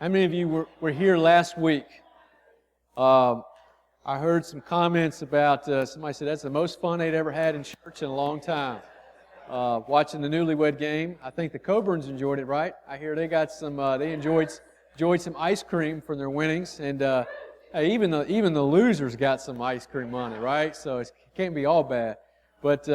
How many of you were here last week? I heard some comments about, somebody said that's the most fun they'd ever had in church in a long time. Watching the Newlywed Game. I think the Coburns enjoyed it, right? I hear they got some, they enjoyed some ice cream from their winnings, and hey, even the losers got some ice cream money, right? So it can't be all bad. But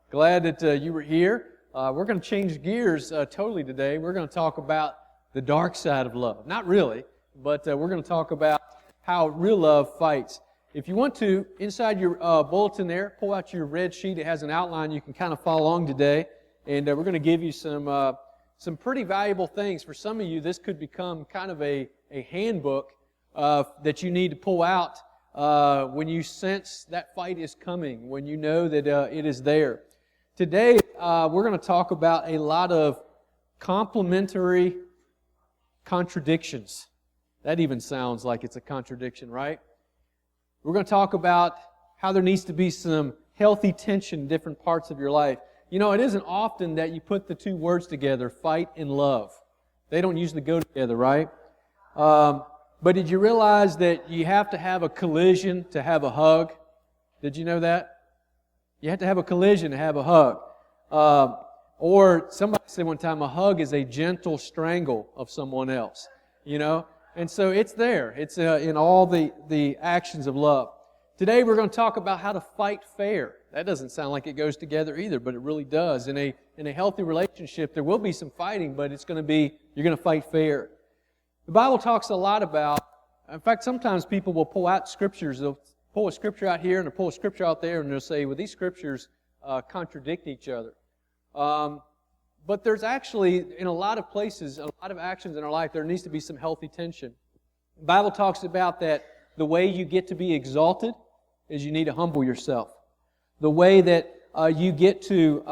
glad that you were here. We're going to change gears totally today. We're going to talk about the dark side of love. Not really, but we're going to talk about how real love fights. If you want to, inside your bulletin there, pull out your red sheet. It has an outline you can kind of follow along today. And we're going to give you some pretty valuable things. For some of you, this could become kind of a handbook that you need to pull out when you sense that fight is coming, when you know that it is there. Today, we're going to talk about a lot of complementary contradictions. That even sounds like it's a contradiction, right? We're going to talk about how there needs to be some healthy tension in different parts of your life. You know, it isn't often that you put the two words together, fight and love. They don't usually go together, right? But did you realize that you have to have a collision to have a hug? Did you know that? You have to have a collision to have a hug. Or somebody said one time, a hug is a gentle strangle of someone else. You know? And so it's there. It's in all the actions of love. Today we're going to talk about how to fight fair. That doesn't sound like it goes together either, but it really does. In a healthy relationship, there will be some fighting, but it's going to be, you're going to fight fair. The Bible talks a lot about, in fact, sometimes people will pull out scriptures. They'll pull a scripture out here and they'll pull a scripture out there and they'll say, well, these scriptures contradict each other. But there's actually, in a lot of places, a lot of actions in our life, there needs to be some healthy tension. The Bible talks about that the way you get to be exalted is you need to humble yourself. The way that you get to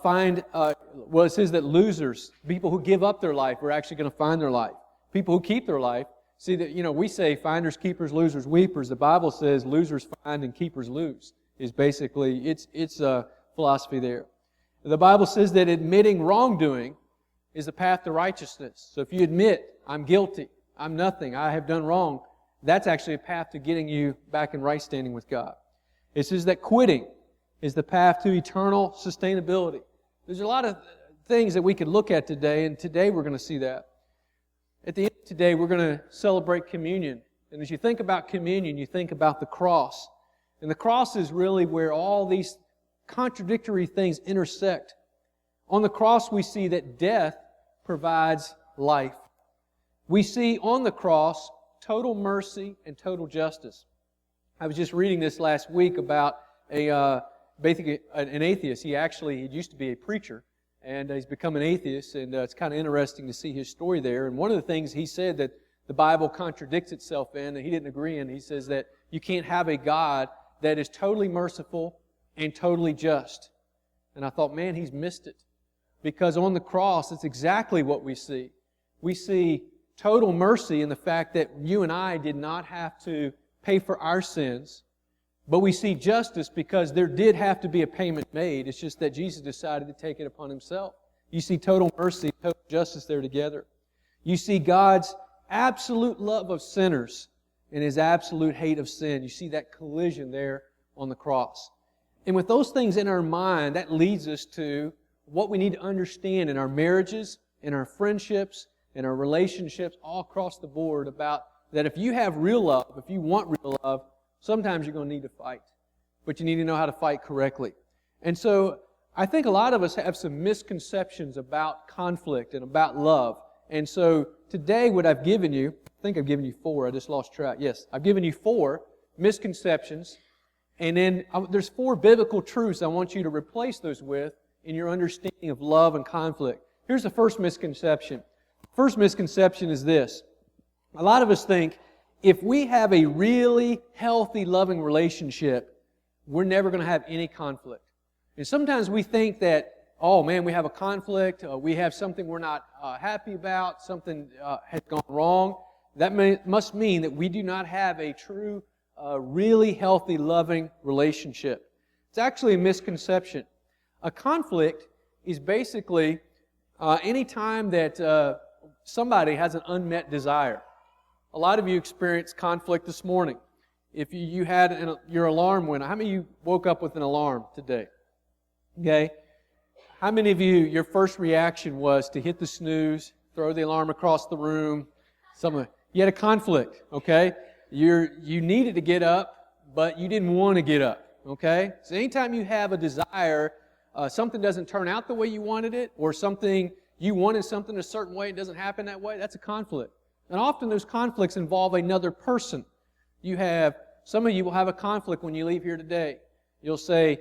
find, well, it says that losers, people who give up their life, are actually going to find their life. People who keep their life, see that, you know, we say finders, keepers, losers, weepers. The Bible says losers find and keepers lose, is basically, it's a philosophy there. The Bible says that admitting wrongdoing is the path to righteousness. So if you admit, I'm guilty, I'm nothing, I have done wrong, that's actually a path to getting you back in right standing with God. It says that quitting is the path to eternal sustainability. There's a lot of things that we could look at today, and today we're going to see that. At the end of today, we're going to celebrate communion. And as you think about communion, you think about the cross. And the cross is really where all these contradictory things intersect. On the cross, we see that death provides life. We see on the cross total mercy and total justice. I was just reading this last week about basically an atheist. He used to be a preacher, and he's become an atheist, and it's kind of interesting to see his story there. And one of the things he said that the Bible contradicts itself in, and he didn't agree in, he says that you can't have a God that is totally merciful and totally just. And I thought, man, he's missed it. Because on the cross, it's exactly what we see. We see total mercy in the fact that you and I did not have to pay for our sins. But we see justice because there did have to be a payment made. It's just that Jesus decided to take it upon Himself. You see total mercy, total justice there together. You see God's absolute love of sinners and His absolute hate of sin. You see that collision there on the cross. And with those things in our mind, that leads us to what we need to understand in our marriages, in our friendships, in our relationships, all across the board, about that if you have real love, if you want real love, sometimes you're going to need to fight. But you need to know how to fight correctly. And so I think a lot of us have some misconceptions about conflict and about love. And so today what I've given you, I think I've given you 4, I just lost track. Yes, I've given you 4 misconceptions. And then there's 4 biblical truths I want you to replace those with in your understanding of love and conflict. Here's the first misconception. First misconception is this. A lot of us think if we have a really healthy, loving relationship, we're never going to have any conflict. And sometimes we think that, oh man, we have a conflict, we have something we're not happy about, something has gone wrong. That must mean that we do not have a true really healthy, loving relationship. It's actually a misconception. A conflict is basically any time that somebody has an unmet desire. A lot of you experienced conflict this morning. If you had your alarm went, how many of you woke up with an alarm today? Okay. How many of you, your first reaction was to hit the snooze, throw the alarm across the room, something? You had a conflict, okay? You needed to get up, but you didn't want to get up, okay? So anytime you have a desire, something doesn't turn out the way you wanted it, or you wanted something a certain way, it doesn't happen that way, that's a conflict. And often those conflicts involve another person. Some of you will have a conflict when you leave here today. You'll say,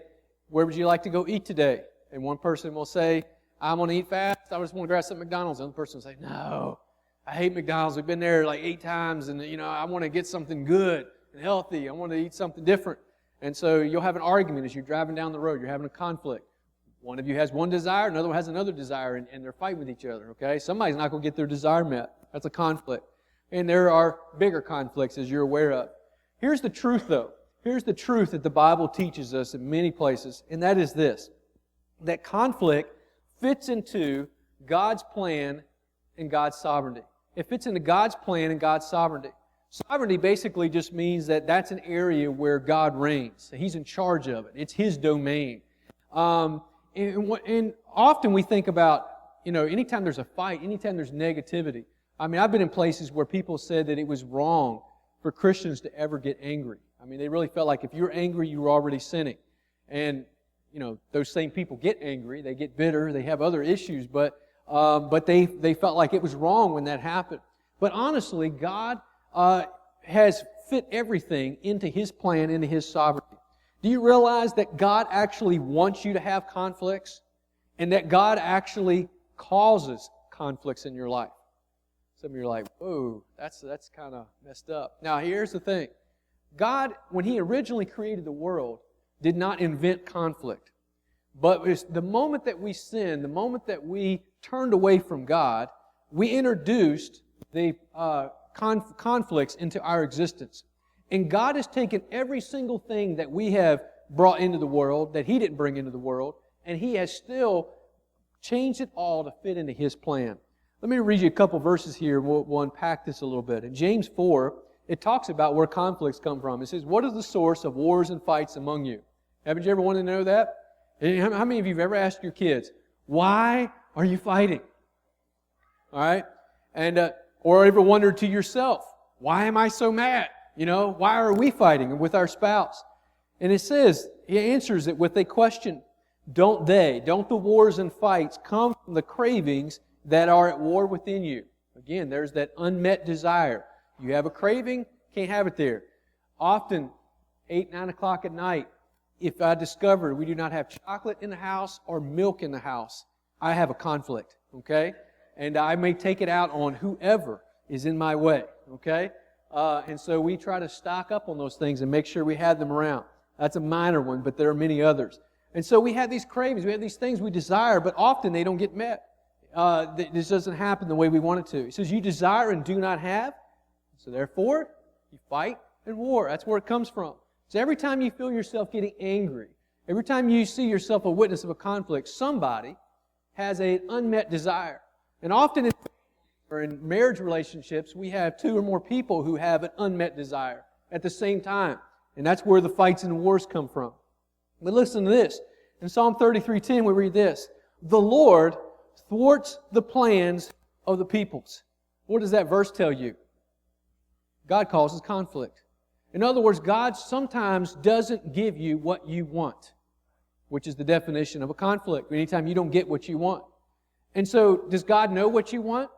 where would you like to go eat today? And one person will say, I want to eat fast, I just want to grab some McDonald's. The other person will say, no, I hate McDonald's. We've been there like 8 times, and I want to get something good and healthy. I want to eat something different. And so you'll have an argument as you're driving down the road. You're having a conflict. One of you has one desire, another one has another desire, and they're fighting with each other, okay? Somebody's not going to get their desire met. That's a conflict. And there are bigger conflicts, as you're aware of. Here's the truth, though. Here's the truth that the Bible teaches us in many places, and that is this, that conflict fits into God's plan and God's sovereignty. It fits into God's plan and God's sovereignty. Sovereignty basically just means that that's an area where God reigns. He's in charge of it. It's His domain. And often we think about, anytime there's a fight, anytime there's negativity. I mean, I've been in places where people said that it was wrong for Christians to ever get angry. I mean, they really felt like if you're angry, you were already sinning. And, those same people get angry, they get bitter, they have other issues, but they felt like it was wrong when that happened. But honestly, God has fit everything into His plan, into His sovereignty. Do you realize that God actually wants you to have conflicts? And that God actually causes conflicts in your life? Some of you are like, whoa, that's kind of messed up. Now, here's the thing. God, when He originally created the world, did not invent conflict. But the moment that we sinned, the moment that we turned away from God, we introduced the conflicts into our existence. And God has taken every single thing that we have brought into the world, that He didn't bring into the world, and He has still changed it all to fit into His plan. Let me read you a couple verses here. We'll unpack this a little bit. In James 4, it talks about where conflicts come from. It says, what is the source of wars and fights among you? Haven't you ever wanted to know that? How many of you have ever asked your kids, why are you fighting? All right? And or ever wondered to yourself, why am I so mad? Why are we fighting with our spouse? And it says, he answers it with a question. Don't the wars and fights come from the cravings that are at war within you? Again, there's that unmet desire. You have a craving, can't have it there. Often, 8, 9 o'clock at night, if I discover we do not have chocolate in the house or milk in the house, I have a conflict, okay? And I may take it out on whoever is in my way, okay? And so we try to stock up on those things and make sure we have them around. That's a minor one, but there are many others. And so we have these cravings, we have these things we desire, but often they don't get met. This doesn't happen the way we want it to. It says, you desire and do not have, so therefore, you fight and war. That's where it comes from. So every time you feel yourself getting angry, every time you see yourself a witness of a conflict, somebody has an unmet desire. And often in marriage relationships, we have 2 or more people who have an unmet desire at the same time. And that's where the fights and wars come from. But listen to this. In Psalm 33:10, we read this. The Lord thwarts the plans of the peoples. What does that verse tell you? God causes conflict. In other words, God sometimes doesn't give you what you want, which is the definition of a conflict. Anytime you don't get what you want. And so, does God know what you want?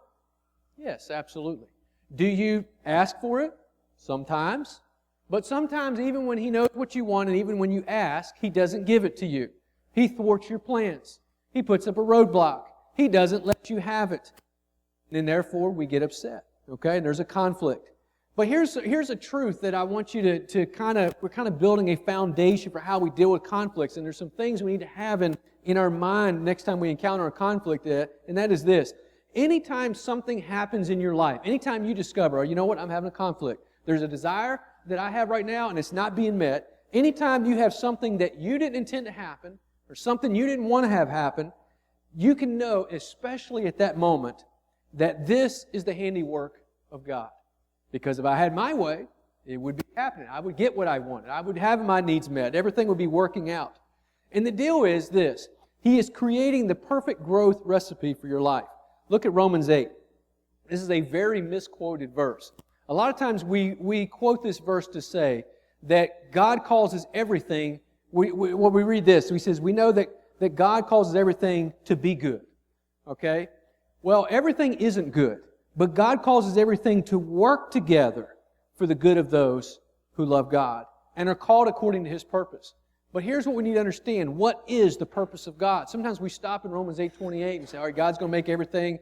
Yes, absolutely. Do you ask for it? Sometimes. But sometimes, even when He knows what you want, and even when you ask, He doesn't give it to you. He thwarts your plans. He puts up a roadblock. He doesn't let you have it. And therefore, we get upset. Okay? And there's a conflict. But here's a truth that I want you we're kind of building a foundation for how we deal with conflicts. And there's some things we need to have in our mind next time we encounter a conflict, and that is this. Anytime something happens in your life, anytime you discover, you know what, I'm having a conflict. There's a desire that I have right now and it's not being met. Anytime you have something that you didn't intend to happen or something you didn't want to have happen, you can know, especially at that moment, that this is the handiwork of God. Because if I had my way, it would be happening. I would get what I wanted. I would have my needs met. Everything would be working out. And the deal is this. He is creating the perfect growth recipe for your life. Look at Romans 8. This is a very misquoted verse. A lot of times we quote this verse to say that God causes everything. We read this. He says, we know that God causes everything to be good. Okay? Well, everything isn't good. But God causes everything to work together for the good of those who love God and are called according to His purpose. But here's what we need to understand. What is the purpose of God? Sometimes we stop in Romans 8:28 and say, all right, God's going to make everything,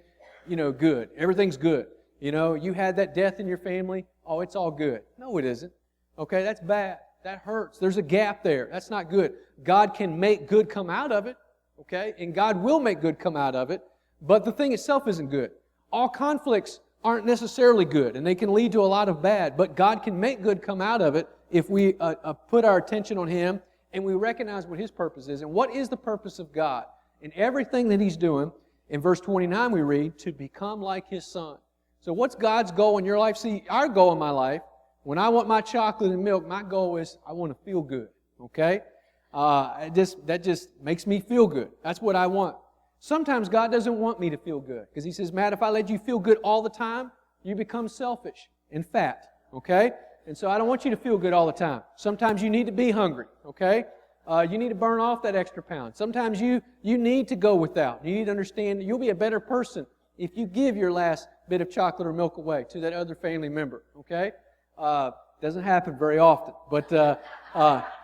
good. Everything's good. You had that death in your family. Oh, it's all good. No, it isn't. Okay, that's bad. That hurts. There's a gap there. That's not good. God can make good come out of it. Okay, and God will make good come out of it. But the thing itself isn't good. All conflicts aren't necessarily good, and they can lead to a lot of bad. But God can make good come out of it if we put our attention on Him and we recognize what His purpose is. And what is the purpose of God? In everything that He's doing, in verse 29 we read, to become like His Son. So what's God's goal in your life? See, our goal in my life, when I want my chocolate and milk, my goal is I want to feel good. Okay? That just makes me feel good. That's what I want. Sometimes God doesn't want me to feel good because He says, Matt, if I let you feel good all the time, you become selfish and fat. Okay? And so I don't want you to feel good all the time. Sometimes you need to be hungry. Okay? You need to burn off that extra pound. Sometimes you need to go without. You need to understand that you'll be a better person if you give your last bit of chocolate or milk away to that other family member. Okay? Doesn't happen very often, but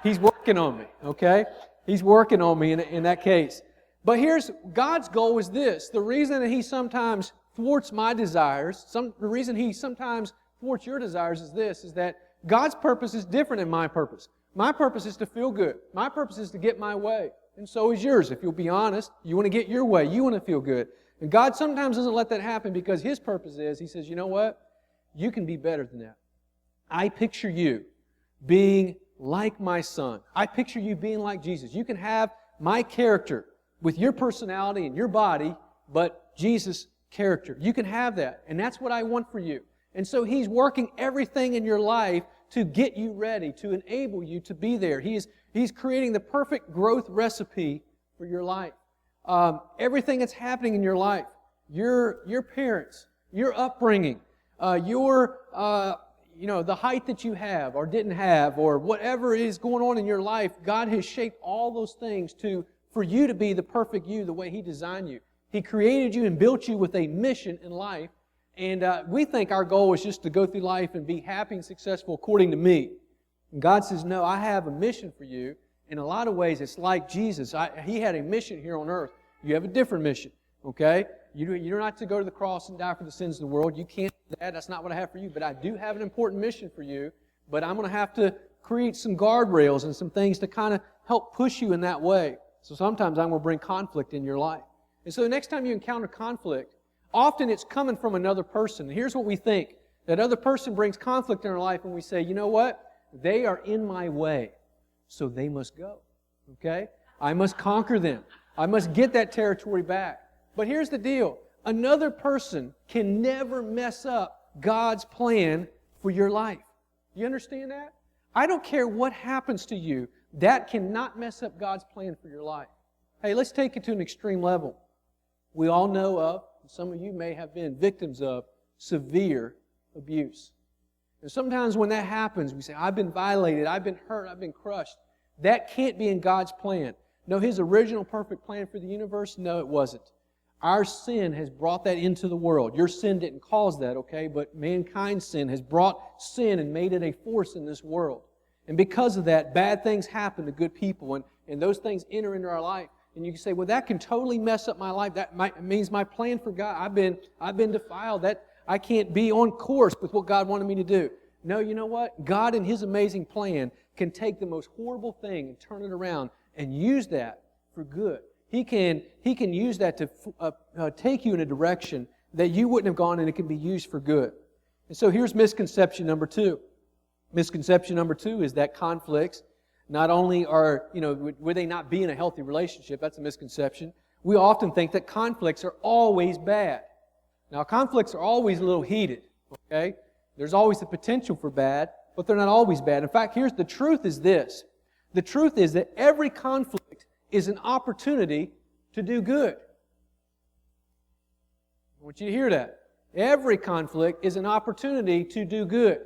He's working on me. Okay? He's working on me in that case. But here's God's goal is this. The reason that He sometimes thwarts my desires, the reason He sometimes thwarts your desires is this, is that God's purpose is different than my purpose. My purpose is to feel good. My purpose is to get my way. And so is yours. If you'll be honest, you want to get your way. You want to feel good. And God sometimes doesn't let that happen because His purpose is, He says, you know what? You can be better than that. I picture you being like my Son. I picture you being like Jesus. You can have my character with your personality and your body, but Jesus' character. You can have that, and that's what I want for you. And so He's working everything in your life to get you ready, to enable you to be there. He's creating the perfect growth recipe for your life. Everything that's happening in your life, your parents, your upbringing, the height that you have or didn't have, or whatever is going on in your life, God has shaped all those things for you to be the perfect you the way He designed you. He created you and built you with a mission in life. And we think our goal is just to go through life and be happy and successful according to me. And God says, no, I have a mission for you. In a lot of ways, it's like Jesus. He had a mission here on earth. You have a different mission, okay? You're not to go to the cross and die for the sins of the world. You can't do that. That's not what I have for you. But I do have an important mission for you. But I'm going to have to create some guardrails and some things to kind of help push you in that way. So sometimes I'm going to bring conflict in your life. And so the next time you encounter conflict, often it's coming from another person. And here's what we think. That other person brings conflict in our life and we say, you know what? They are in my way, so they must go. Okay? I must conquer them. I must get that territory back. But here's the deal. Another person can never mess up God's plan for your life. You understand that? I don't care what happens to you. That cannot mess up God's plan for your life. Hey, let's take it to an extreme level. We all know of, some of you may have been victims of, severe abuse. And sometimes when that happens, we say, I've been violated, I've been hurt, I've been crushed. That can't be in God's plan. No, His original perfect plan for the universe? No, it wasn't. Our sin has brought that into the world. Your sin didn't cause that, okay? But mankind's sin has brought sin and made it a force in this world. And because of that, bad things happen to good people, and those things enter into our life. And you can say, well, that can totally mess up my life. That means my plan for God, I've been defiled. That I can't be on course with what God wanted me to do. No, you know what? God in His amazing plan can take the most horrible thing and turn it around and use that for good. He can use that to take you in a direction that you wouldn't have gone, and it can be used for good. And so here's misconception number 2. Misconception number 2 is that conflicts not only would they not be in a healthy relationship? That's a misconception. We often think that conflicts are always bad. Now, conflicts are always a little heated, okay? There's always the potential for bad, but they're not always bad. In fact, the truth is this. The truth is that every conflict is an opportunity to do good. I want you to hear that. Every conflict is an opportunity to do good.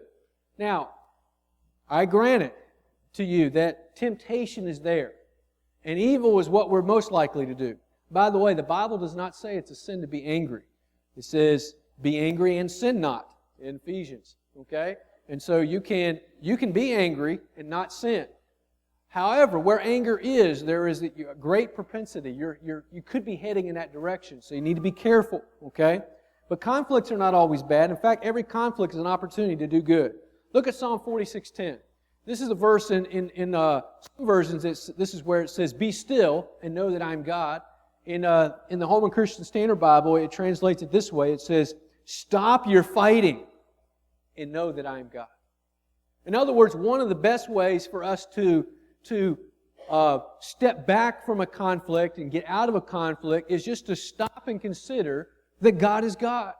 Now, I grant it to you that temptation is there. And evil is what we're most likely to do. By the way, the Bible does not say it's a sin to be angry. It says, be angry and sin not, in Ephesians. Okay? And so you can be angry and not sin. However, where anger is, there is a great propensity. You could be heading in that direction, so you need to be careful. Okay? But conflicts are not always bad. In fact, every conflict is an opportunity to do good. Look at Psalm 46:10. This is a verse in some versions. This is where it says, "Be still and know that I am God." In the Holman Christian Standard Bible, it translates it this way. It says, "Stop your fighting and know that I am God." In other words, one of the best ways for us to step back from a conflict and get out of a conflict is just to stop and consider that God is God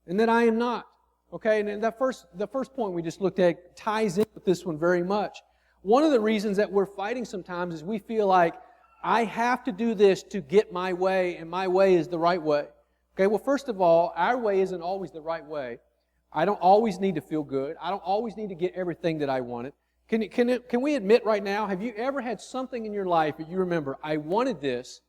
and that I am not. Okay, and the first point we just looked at ties in with this one very much. One of the reasons that we're fighting sometimes is we feel like I have to do this to get my way, and my way is the right way. Okay, well, first of all, our way isn't always the right way. I don't always need to feel good. I don't always need to get everything that I wanted. Can we admit right now, have you ever had something in your life that you remember, I wanted this,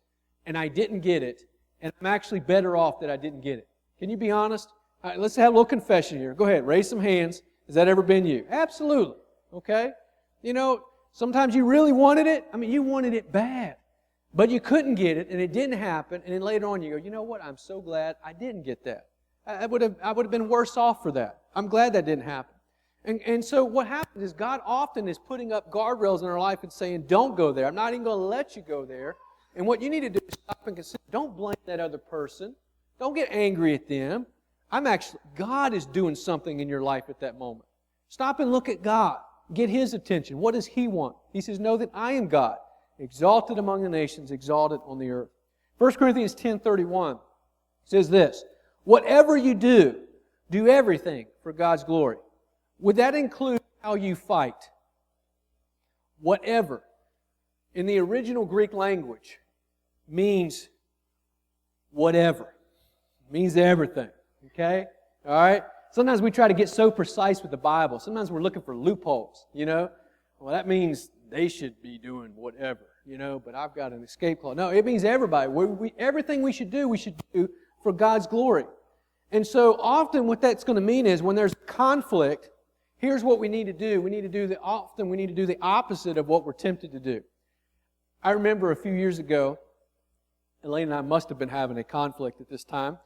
and I didn't get it, and I'm actually better off that I didn't get it? Can you be honest? All right, let's have a little confession here. Go ahead, raise some hands. Has that ever been you? Absolutely. Okay? You know, sometimes you really wanted it. I mean, you wanted it bad. But you couldn't get it, and it didn't happen, and then later on you go, you know what? I'm so glad I didn't get that. I would have been worse off for that. I'm glad that didn't happen. And so what happens is God often is putting up guardrails in our life and saying, don't go there. I'm not even going to let you go there. And what you need to do is stop and consider. Don't blame that other person. Don't get angry at them. God is doing something in your life at that moment. Stop and look at God. Get His attention. What does He want? He says, know that I am God, exalted among the nations, exalted on the earth. 1 Corinthians 10:31 says this, whatever you do, do everything for God's glory. Would that include how you fight? Whatever, in the original Greek language, means whatever. It means everything. Okay? All right? Sometimes we try to get so precise with the Bible. Sometimes we're looking for loopholes, you know? Well, that means they should be doing whatever, you know, but I've got an escape clause. No, it means everybody. Everything we should do for God's glory. And so often what that's going to mean is when there's conflict, here's what we need to do. We need to do the opposite of what we're tempted to do. I remember a few years ago, Elaine and I must have been having a conflict at this time.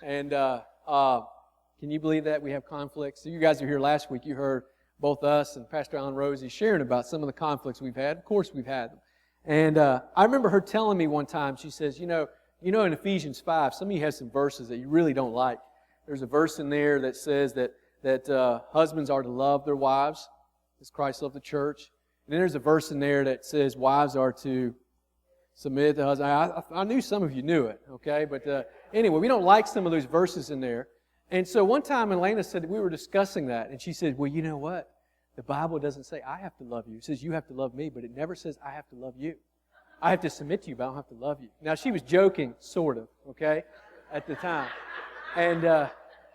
And can you believe that we have conflicts? So you guys are here last week. You heard both us and Pastor Alan Rosie sharing about some of the conflicts we've had. Of course we've had them. And I remember her telling me one time, she says, you know in Ephesians 5, some of you have some verses that you really don't like. There's a verse in there that says that husbands are to love their wives as Christ loved the church. And then there's a verse in there that says wives are to submit to husbands. I knew some of you knew it, okay? But anyway, we don't like some of those verses in there. And so one time Elena said that we were discussing that, and she said, well, you know what? The Bible doesn't say I have to love you. It says you have to love me, but it never says I have to love you. I have to submit to you, but I don't have to love you. Now, she was joking, sort of, okay, at the time. And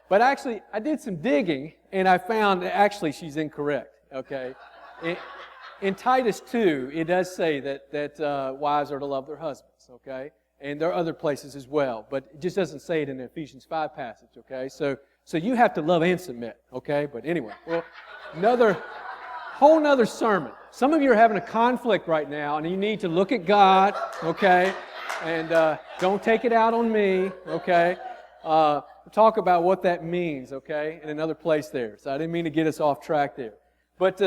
but actually, I did some digging, and I found that actually she's incorrect, okay? In Titus 2, it does say that wives are to love their husbands, okay? And there are other places as well, but it just doesn't say it in the Ephesians 5 passage, okay? So you have to love and submit, okay? But anyway, well, whole nother sermon. Some of you are having a conflict right now, and you need to look at God, okay? And don't take it out on me, okay? We'll talk about what that means, okay, in another place there. So I didn't mean to get us off track there. But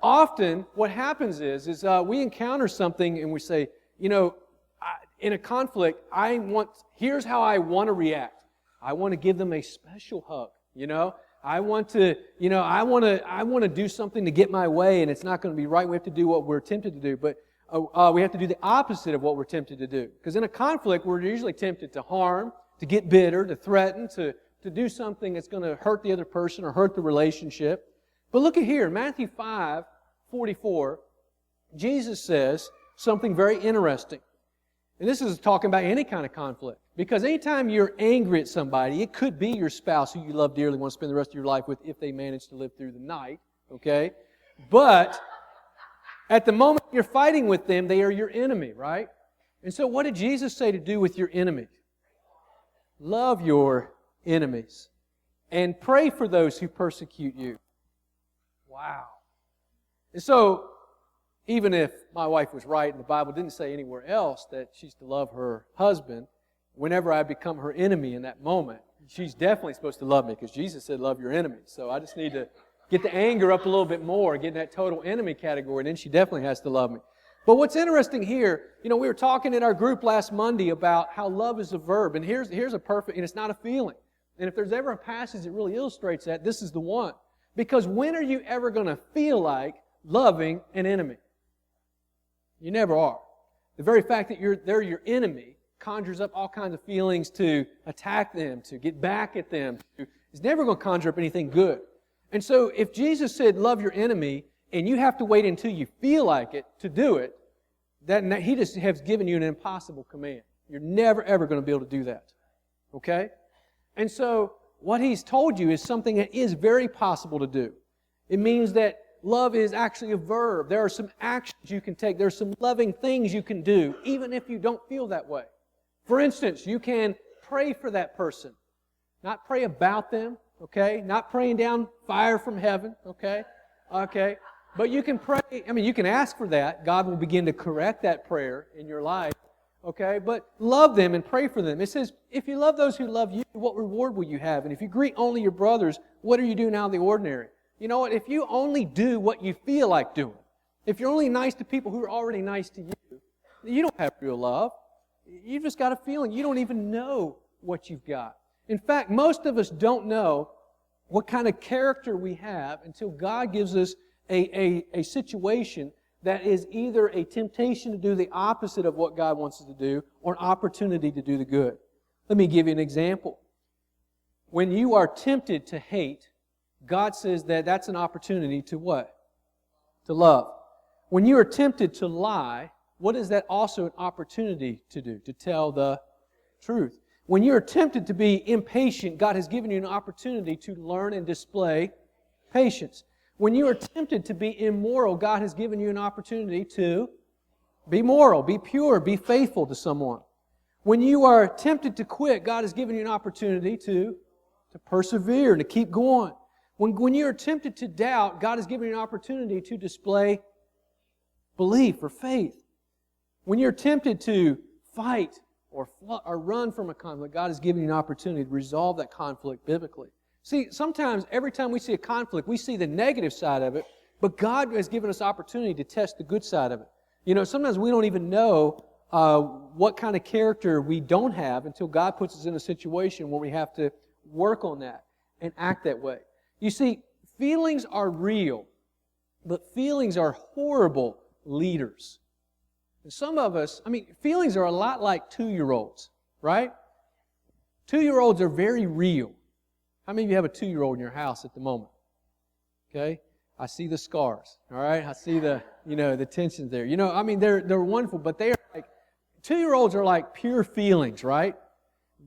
often what happens is we encounter something and we say, you know, in a conflict, here's how I want to react. I want to give them a special hug, you know. I want to do something to get my way, and it's not going to be right. We have to do what we're tempted to do, but we have to do the opposite of what we're tempted to do. Because in a conflict, we're usually tempted to harm, to get bitter, to threaten, to to do something that's going to hurt the other person or hurt the relationship. But look at here, Matthew 5:44, Jesus says something very interesting. And this is talking about any kind of conflict. Because anytime you're angry at somebody, it could be your spouse who you love dearly, want to spend the rest of your life with if they manage to live through the night, okay? But at the moment you're fighting with them, they are your enemy, right? And so what did Jesus say to do with your enemy? Love your enemies and pray for those who persecute you. Wow. And so, even if my wife was right and the Bible didn't say anywhere else that she's to love her husband, whenever I become her enemy in that moment, she's definitely supposed to love me because Jesus said love your enemies. So I just need to get the anger up a little bit more, get in that total enemy category, and then she definitely has to love me. But what's interesting here, we were talking in our group last Monday about how love is a verb, and here's a perfect, and it's not a feeling. And if there's ever a passage that really illustrates that, this is the one. Because when are you ever going to feel like loving an enemy? You never are. The very fact that they're your enemy conjures up all kinds of feelings to attack them, to get back at them. It's never going to conjure up anything good. And so if Jesus said, love your enemy, and you have to wait until you feel like it to do it, then He just has given you an impossible command. You're never, ever going to be able to do that. Okay? And so what He's told you is something that is very possible to do. It means that love is actually a verb. There are some actions you can take. There are some loving things you can do, even if you don't feel that way. For instance, you can pray for that person. Not pray about them, okay? Not praying down fire from heaven, okay? Okay. But you can pray, you can ask for that. God will begin to correct that prayer in your life, okay? But love them and pray for them. It says, if you love those who love you, what reward will you have? And if you greet only your brothers, what are you doing out of the ordinary? You know what? If you only do what you feel like doing, if you're only nice to people who are already nice to you, you don't have real love. You've just got a feeling. You don't even know what you've got. In fact, most of us don't know what kind of character we have until God gives us a situation that is either a temptation to do the opposite of what God wants us to do or an opportunity to do the good. Let me give you an example. When you are tempted to hate, God says that that's an opportunity to what? To love. When you are tempted to lie, what is that also an opportunity to do? To tell the truth. When you are tempted to be impatient, God has given you an opportunity to learn and display patience. When you are tempted to be immoral, God has given you an opportunity to be moral, be pure, be faithful to someone. When you are tempted to quit, God has given you an opportunity to persevere and to keep going. When you are tempted to doubt, God has given you an opportunity to display belief or faith. When you're tempted to fight or run from a conflict, God has given you an opportunity to resolve that conflict biblically. See, sometimes, every time we see a conflict, we see the negative side of it, but God has given us opportunity to test the good side of it. Sometimes we don't even know what kind of character we don't have until God puts us in a situation where we have to work on that and act that way. You see, feelings are real, but feelings are horrible leaders. And some of us, feelings are a lot like 2-year-olds, right? 2-year-olds are very real. How many of you have a 2-year-old in your house at the moment? Okay? I see the scars, all right? I see the tensions there. They're wonderful, but they are like, 2-year-olds are like pure feelings, right?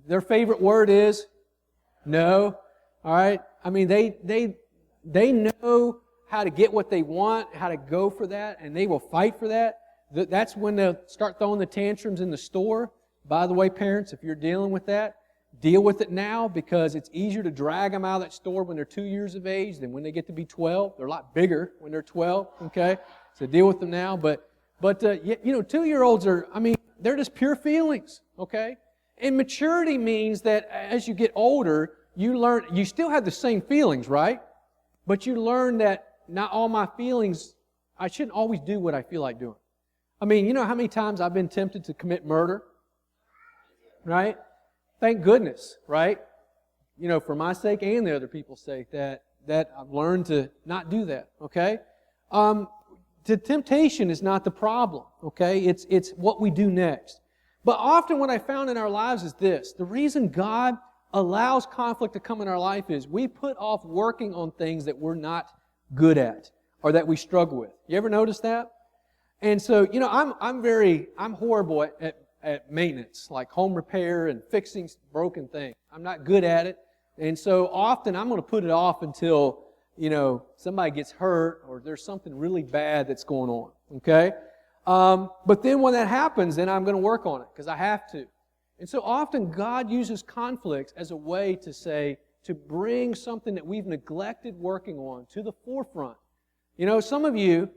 Their favorite word is no, all right? They know how to get what they want, how to go for that, and they will fight for that. That's when they'll start throwing the tantrums in the store. By the way, parents, if you're dealing with that, deal with it now, because it's easier to drag them out of that store when they're 2 years of age than when they get to be 12. They're a lot bigger when they're 12, okay? So deal with them now. But 2-year-olds are, they're just pure feelings, okay? And maturity means that as you get older, you still have the same feelings, right? But you learn that not all my feelings, I shouldn't always do what I feel like doing. You know how many times I've been tempted to commit murder? Right? Thank goodness, right? For my sake and the other people's sake, that I've learned to not do that, okay? The temptation is not the problem, okay? It's what we do next. But often what I found in our lives is this. The reason God allows conflict to come in our life is we put off working on things that we're not good at or that we struggle with. You ever notice that? And so, I'm horrible at maintenance, like home repair and fixing broken things. I'm not good at it. And so often I'm going to put it off until, somebody gets hurt or there's something really bad that's going on. Okay? But then when that happens, then I'm going to work on it because I have to. And so often God uses conflicts as a way to bring something that we've neglected working on to the forefront. Some of you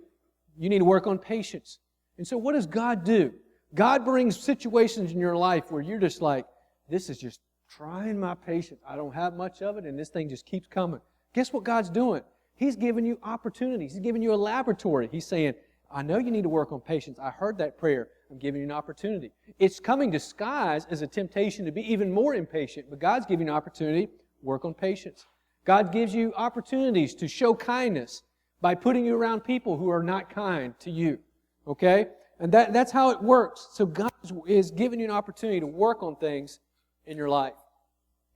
need to work on patience. And so what does God do? God brings situations in your life where you're just like, this is just trying my patience. I don't have much of it, and this thing just keeps coming. Guess what God's doing? He's giving you opportunities. He's giving you a laboratory. He's saying, I know you need to work on patience. I heard that prayer. I'm giving you an opportunity. It's coming disguised as a temptation to be even more impatient, but God's giving you an opportunity to work on patience. God gives you opportunities to show kindness by putting you around people who are not kind to you. Okay? And that's how it works. So God is giving you an opportunity to work on things in your life.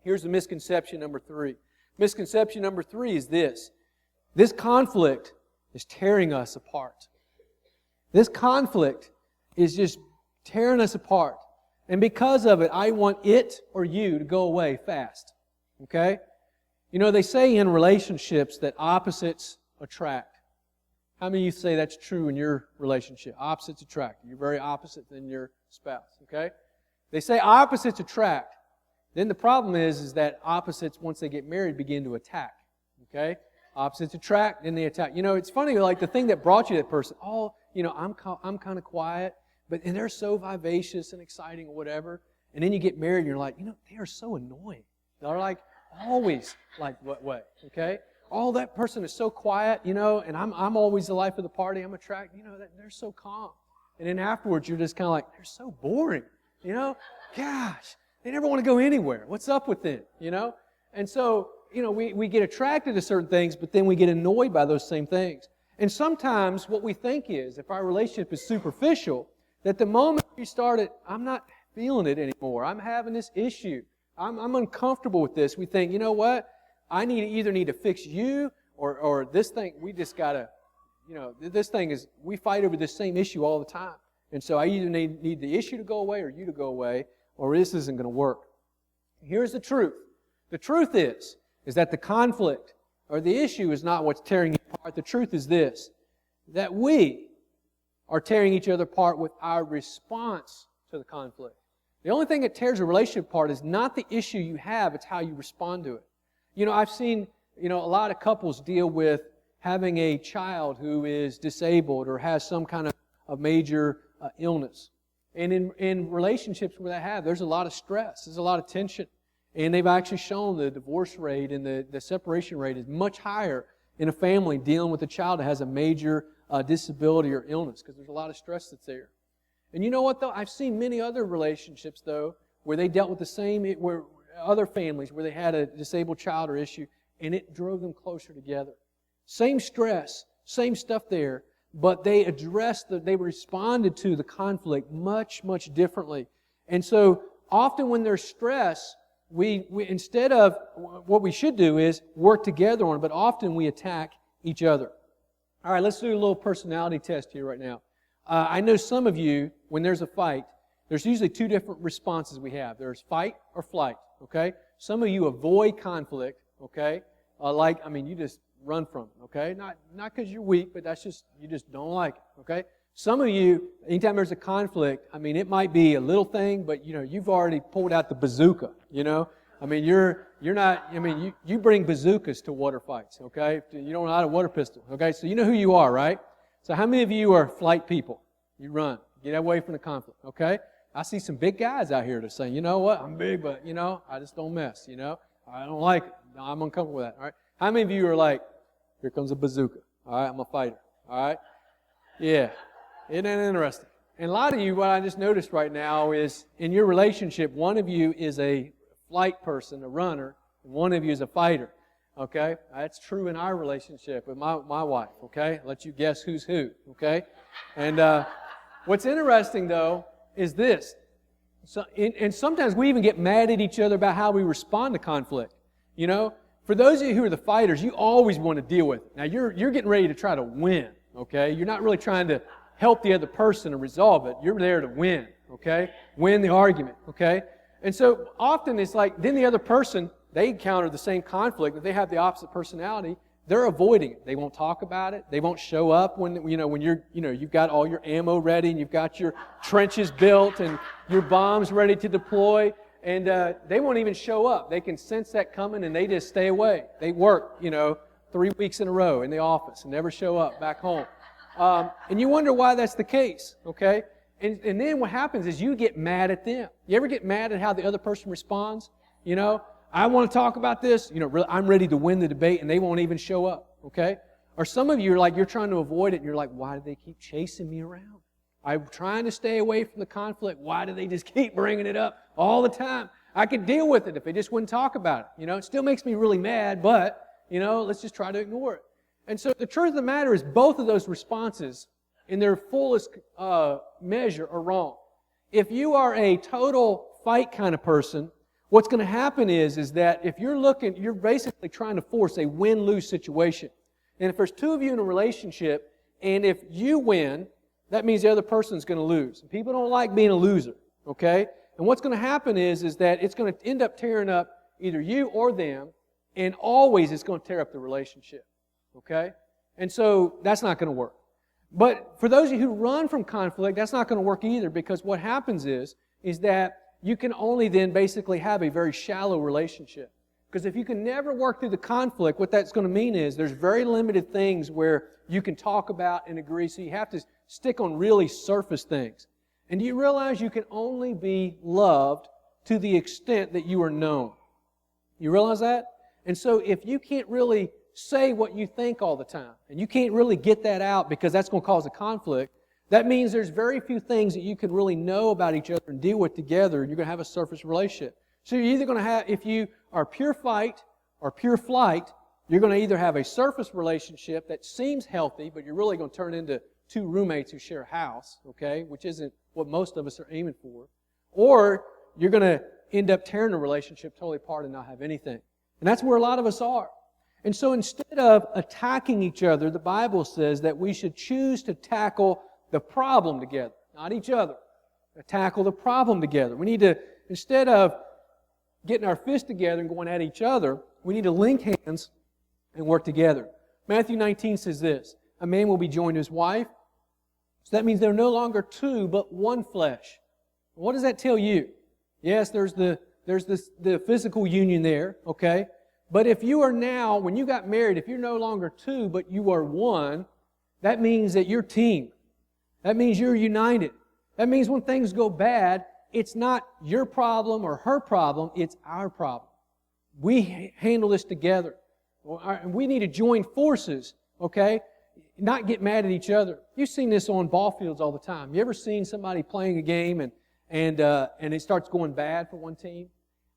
Here's the misconception number 3. Misconception number 3 is this. This conflict is tearing us apart. This conflict is just tearing us apart. And because of it, I want it or you to go away fast. Okay? They say in relationships that opposites attract. How many of you say that's true in your relationship? Opposites attract. You're very opposite than your spouse. Okay? They say opposites attract. Then the problem is that opposites, once they get married, begin to attack. Okay? Opposites attract, then they attack. It's funny, like the thing that brought you to that person, I'm kind of quiet, and they're so vivacious and exciting or whatever. And then you get married and you're like, they are so annoying. They're like always like what way, okay? That person is so quiet, and I'm always the life of the party. I'm attracted, they're so calm. And then afterwards you're just kind of like, they're so boring, Gosh, they never want to go anywhere. What's up with them, And so, we get attracted to certain things, but then we get annoyed by those same things. And sometimes what we think is, if our relationship is superficial, that the moment you start it, I'm not feeling it anymore. I'm having this issue. I'm uncomfortable with this. We think, you know what? I either need to fix you or this thing, we just got to, this thing is, we fight over this same issue all the time. And so I either need the issue to go away or you to go away, or this isn't going to work. Here's the truth. The truth is that the conflict or the issue is not what's tearing you apart. The truth is this, that we are tearing each other apart with our response to the conflict. The only thing that tears a relationship apart is not the issue you have, it's how you respond to it. I've seen, a lot of couples deal with having a child who is disabled or has some kind of major illness. And in relationships where they have, there's a lot of stress, there's a lot of tension. And they've actually shown the divorce rate and the separation rate is much higher in a family dealing with a child that has a major disability or illness because there's a lot of stress that's there. And you know what, though? I've seen many other relationships, though, where they dealt with the same, where other families where they had a disabled child or issue, and it drove them closer together. Same stress, same stuff there, but they they responded to the conflict much, much differently. And so often when there's stress, we instead of, what we should do is work together on it, but often we attack each other. All right, let's do a little personality test here right now. I know some of you, when there's a fight, there's usually 2 different responses we have. There's fight or flight, okay? Some of you avoid conflict, okay? You just run from it, okay? Not because you're weak, but that's just, you just don't like it, okay? Some of you, anytime there's a conflict, it might be a little thing, but you've already pulled out the bazooka, you're not, you bring bazookas to water fights, okay? You don't know how to water pistol, okay? So you know who you are, right? So how many of you are flight people? You run, get away from the conflict, okay? I see some big guys out here that say, you know what, I'm big, but I just don't mess, I don't like it. No, I'm uncomfortable with that, all right? How many of you are like, here comes a bazooka, all right? I'm a fighter, all right? Yeah. Isn't that interesting? And a lot of you, what I just noticed right now is, in your relationship, one of you is a flight person, a runner, and one of you is a fighter. Okay? That's true in our relationship with my wife. Okay? I'll let you guess who's who. Okay? And what's interesting, though, is this. And sometimes we even get mad at each other about how we respond to conflict. You know, for those of you who are the fighters, you always want to deal with it. Now, you're getting ready to try to win, okay? You're not really trying to help the other person to resolve it. You're there to win, okay? Win the argument, okay? And so often it's like, then the other person, they encounter the same conflict, but they have the opposite personality. They're avoiding it. They won't talk about it. They won't show up when you've got all your ammo ready and you've got your trenches built and your bombs ready to deploy, and they won't even show up. They can sense that coming and they just stay away. They work, 3 weeks in a row in the office and never show up back home. And you wonder why that's the case, okay? And then what happens is you get mad at them. You ever get mad at how the other person responds? I want to talk about this. I'm ready to win the debate, and they won't even show up, okay? Or some of you are like, you're trying to avoid it, and you're like, why do they keep chasing me around? I'm trying to stay away from the conflict. Why do they just keep bringing it up all the time? I could deal with it if they just wouldn't talk about it. It still makes me really mad, but, let's just try to ignore it. And so the truth of the matter is both of those responses in their fullest measure are wrong. If you are a total fight kind of person, what's going to happen is that if you're basically trying to force a win-lose situation. And if there's two of you in a relationship, and if you win, that means the other person's going to lose. And people don't like being a loser, okay? And what's going to happen is that it's going to end up tearing up either you or them, and always it's going to tear up the relationship, okay? And so that's not going to work. But for those of you who run from conflict, that's not going to work either, because what happens is that you can only then basically have a very shallow relationship. Because if you can never work through the conflict, what that's going to mean is there's very limited things where you can talk about and agree, so you have to stick on really surface things. And do you realize you can only be loved to the extent that you are known? You realize that? And so if you can't really say what you think all the time, and you can't really get that out because that's going to cause a conflict, that means there's very few things that you can really know about each other and deal with together, and you're going to have a surface relationship. So you're either going to have, if you are pure fight or pure flight, you're going to either have a surface relationship that seems healthy, but you're really going to turn into two roommates who share a house, okay, which isn't what most of us are aiming for, or you're going to end up tearing the relationship totally apart and not have anything. And that's where a lot of us are. And so instead of attacking each other, the Bible says that we should choose to tackle the problem together, not each other. Tackle the problem together. We need to, instead of getting our fists together and going at each other, we need to link hands and work together. Matthew 19 says this, a man will be joined to his wife. So that means they're no longer two, but one flesh. What does that tell you? Yes, there's the physical union there, okay? But if you are now, when you got married, if you're no longer two, but you are one, that means that you're team. That means you're united. That means when things go bad, it's not your problem or her problem, it's our problem. We handle this together. We need to join forces, okay? Not get mad at each other. You've seen this on ball fields all the time. You ever seen somebody playing a game and it starts going bad for one team?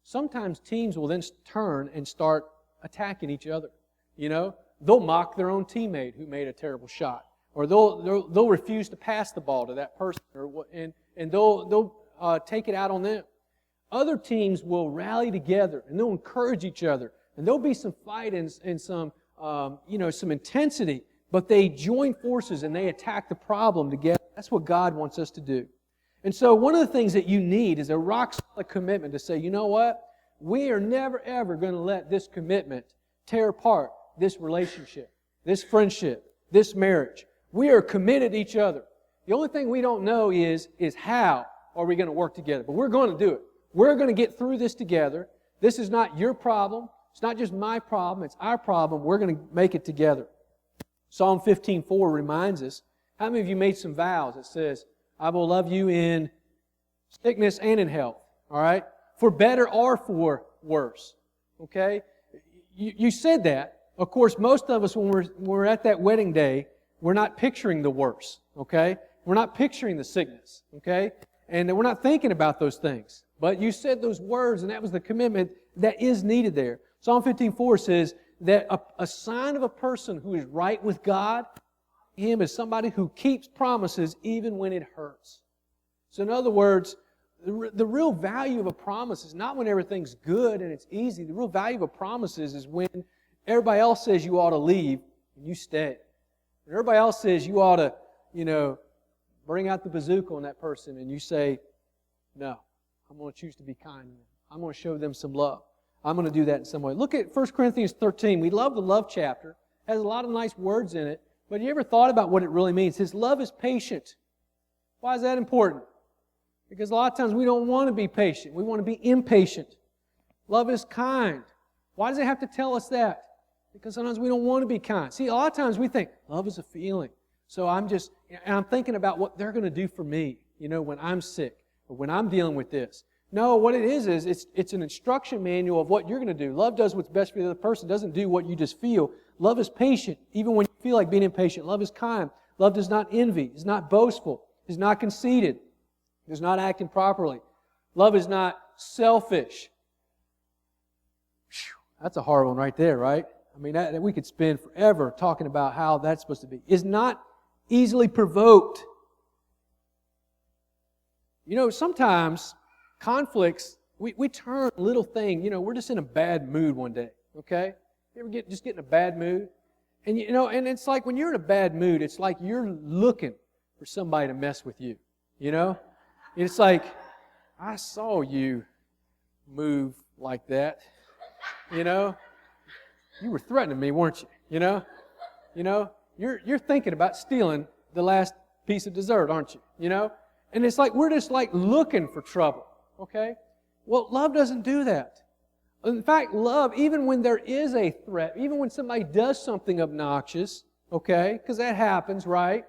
Sometimes teams will then turn and start attacking each other. They'll mock their own teammate who made a terrible shot. Or they'll refuse to pass the ball to that person, and they'll take it out on them. Other teams will rally together and they'll encourage each other, and there'll be some fight and some some intensity, but they join forces and they attack the problem together. That's what God wants us to do. And so one of the things that you need is a rock-solid commitment to say, you know what? We are never, ever going to let this commitment tear apart this relationship, this friendship, this marriage. We are committed to each other. The only thing we don't know is how are we going to work together. But we're going to do it. We're going to get through this together. This is not your problem. It's not just my problem. It's our problem. We're going to make it together. Psalm 15:4 reminds us, how many of you made some vows? It says, I will love you in sickness and in health. All right? For better or for worse. Okay? You said that. Of course, most of us, when we're at that wedding day, we're not picturing the worse. Okay? We're not picturing the sickness. Okay? And we're not thinking about those things. But you said those words, and that was the commitment that is needed there. Psalm 15:4 says that a sign of a person who is right with God, him is somebody who keeps promises even when it hurts. So in other words, The real value of a promise is not when everything's good and it's easy. The real value of a promise is when everybody else says you ought to leave and you stay. And everybody else says you ought to, bring out the bazooka on that person and you say, no, I'm going to choose to be kind to them. I'm going to show them some love. I'm going to do that in some way. Look at 1 Corinthians 13. We love the love chapter. It has a lot of nice words in it. But you ever thought about what it really means? His love is patient. Why is that important? Because a lot of times we don't want to be patient. We want to be impatient. Love is kind. Why does it have to tell us that? Because sometimes we don't want to be kind. See, a lot of times we think, love is a feeling. So I'm thinking about what they're going to do for me, when I'm sick or when I'm dealing with this. No, what it is it's an instruction manual of what you're going to do. Love does what's best for the other person. It doesn't do what you just feel. Love is patient, even when you feel like being impatient. Love is kind. Love does not envy, is not boastful, is not conceited, is not acting properly. Love is not selfish. That's a hard one right there, right? I mean, we could spend forever talking about how that's supposed to be. Is not easily provoked. Sometimes conflicts, we turn a little thing, we're just in a bad mood one day, okay? You ever get in a bad mood? And and it's like when you're in a bad mood, it's like you're looking for somebody to mess with you, It's like, I saw you move like that, You were threatening me, weren't you? You're thinking about stealing the last piece of dessert, aren't you? And it's like we're just like looking for trouble, okay? Well, love doesn't do that. In fact, love, even when there is a threat, even when somebody does something obnoxious, okay, because that happens, right?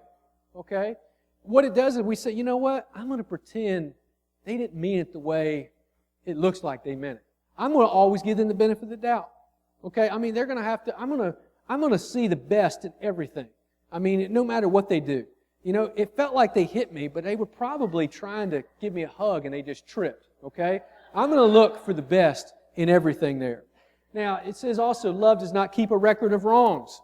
Okay? What it does is we say, you know what? I'm going to pretend they didn't mean it the way it looks like they meant it. I'm going to always give them the benefit of the doubt. Okay? I mean, they're going to have to, I'm going to see the best in everything. I mean, no matter what they do. It felt like they hit me, but they were probably trying to give me a hug and they just tripped. Okay? I'm going to look for the best in everything there. Now, it says also, love does not keep a record of wrongs.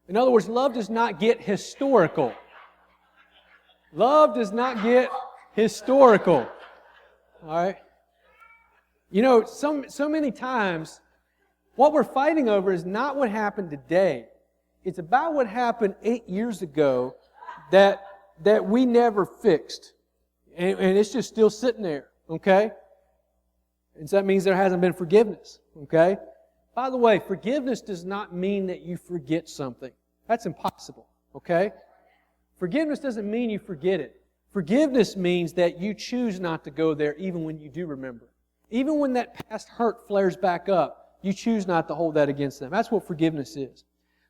In other words, love does not get historical. Love does not get historical. All right? So many times, what we're fighting over is not what happened today. It's about what happened 8 years ago that we never fixed. And it's just still sitting there, okay? And so that means there hasn't been forgiveness, okay? By the way, forgiveness does not mean that you forget something. That's impossible, okay? Forgiveness doesn't mean you forget it. Forgiveness means that you choose not to go there even when you do remember. Even when that past hurt flares back up, you choose not to hold that against them. That's what forgiveness is.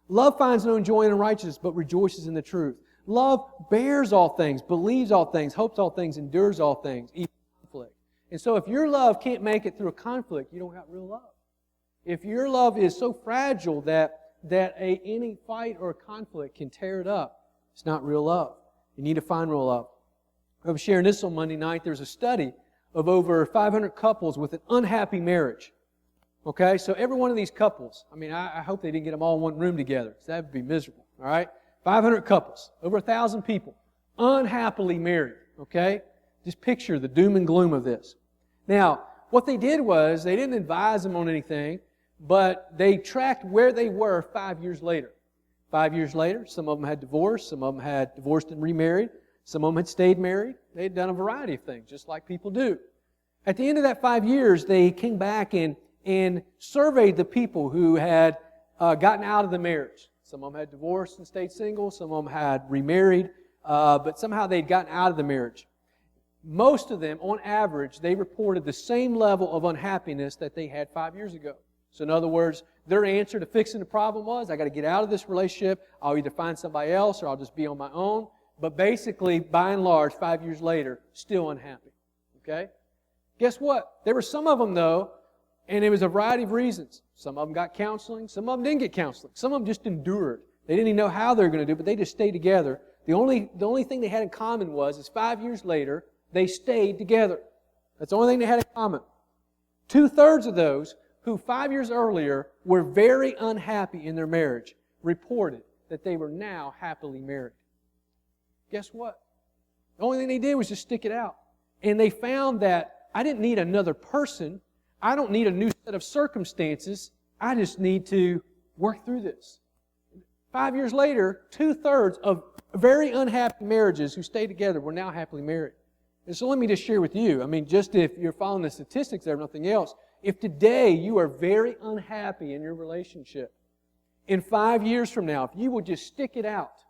Love finds no enjoyment in righteousness, but rejoices in the truth. Love bears all things, believes all things, hopes all things, endures all things, even conflict. And so if your love can't make it through a conflict, you don't have real love. If your love is so fragile that any fight or conflict can tear it up, it's not real love. You need to find real love. I was sharing this on Monday night. There's a study of over 500 couples with an unhappy marriage. Okay, so every one of these couples, I hope they didn't get them all in one room together, because that would be miserable, all right? 500 couples, over 1,000 people, unhappily married, okay? Just picture the doom and gloom of this. Now, what they did was, they didn't advise them on anything, but they tracked where they were 5 years later. 5 years later, some of them had divorced, some of them had divorced and remarried, some of them had stayed married. They had done a variety of things, just like people do. At the end of that 5 years, they came back and surveyed the people who had gotten out of the marriage. Some of them had divorced and stayed single. Some of them had remarried, but somehow they'd gotten out of the marriage. Most of them, on average, they reported the same level of unhappiness that they had 5 years ago. So in other words, their answer to fixing the problem was, I got to get out of this relationship. I'll either find somebody else or I'll just be on my own. But basically, by and large, 5 years later, still unhappy. Okay? Guess what? There were some of them, though, and it was a variety of reasons. Some of them got counseling. Some of them didn't get counseling. Some of them just endured. They didn't even know how they were going to do it, but they just stayed together. The only thing they had in common was 5 years later, they stayed together. That's the only thing they had in common. 2/3 of those who 5 years earlier were very unhappy in their marriage reported that they were now happily married. Guess what? The only thing they did was just stick it out. And they found that I didn't need another person. I don't need a new set of circumstances. I just need to work through this. 5 years later, 2/3 of very unhappy marriages who stayed together were now happily married. And so let me just share with you, just if you're following the statistics there, nothing else, if today you are very unhappy in your relationship, in 5 years from now, if you would just stick it out,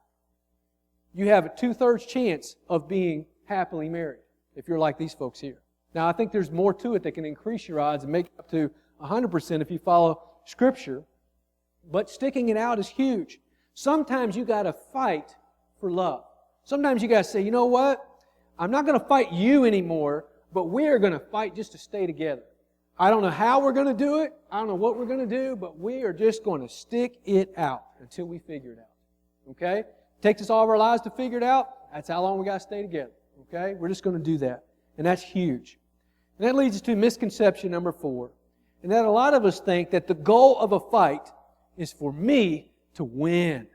you have a 2/3 chance of being happily married, if you're like these folks here. Now, I think there's more to it that can increase your odds and make it up to 100% if you follow Scripture. But sticking it out is huge. Sometimes you got to fight for love. Sometimes you got to say, you know what? I'm not going to fight you anymore, but we are going to fight just to stay together. I don't know how we're going to do it. I don't know what we're going to do, but we are just going to stick it out until we figure it out. Okay? It takes us all of our lives to figure it out. That's how long we got to stay together. Okay? We're just going to do that. And that's huge. And that leads us to misconception number 4. And that a lot of us think that the goal of a fight is for me to win.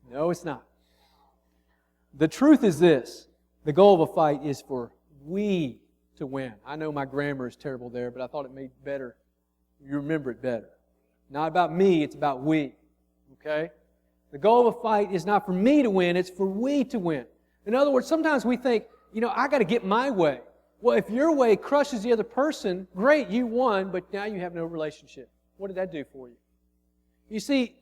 No, it's not. The truth is this. The goal of a fight is for we to win. I know my grammar is terrible there, but I thought it made better. You remember it better. Not about me, it's about we. Okay? The goal of a fight is not for me to win, it's for we to win. In other words, sometimes we think, I got to get my way. Well, if your way crushes the other person, great, you won, but now you have no relationship. What did that do for you? You see,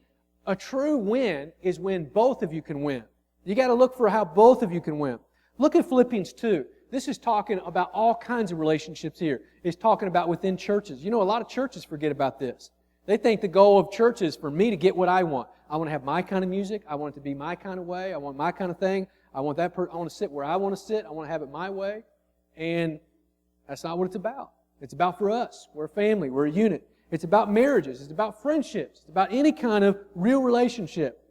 a true win is when both of you can win. You got to look for how both of you can win. Look at Philippians 2. This is talking about all kinds of relationships here. It's talking about within churches. A lot of churches forget about this. They think the goal of church is for me to get what I want. I want to have my kind of music. I want it to be my kind of way. I want my kind of thing. I want I want to sit where I want to sit. I want to have it my way. And that's not what it's about. It's about for us. We're a family. We're a unit. It's about marriages. It's about friendships. It's about any kind of real relationship.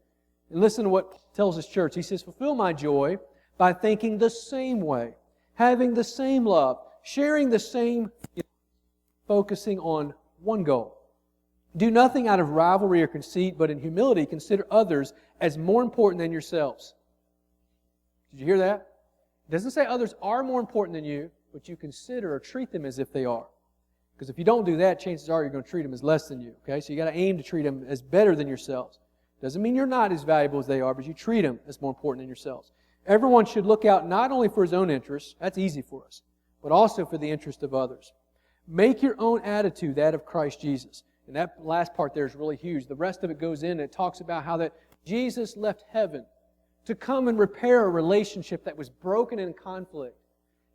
And listen to what Paul tells his church. He says, fulfill my joy by thinking the same way, having the same love, sharing the same feelings, focusing on one goal. Do nothing out of rivalry or conceit, but in humility consider others as more important than yourselves. Did you hear that? It doesn't say others are more important than you, but you consider or treat them as if they are. Because if you don't do that, chances are you're going to treat them as less than you. Okay, so you got to aim to treat them as better than yourselves. Doesn't mean you're not as valuable as they are, but you treat them as more important than yourselves. Everyone should look out not only for his own interests, that's easy for us, but also for the interest of others. Make your own attitude that of Christ Jesus. And that last part there is really huge. The rest of it goes in and it talks about how that Jesus left heaven to come and repair a relationship that was broken in conflict.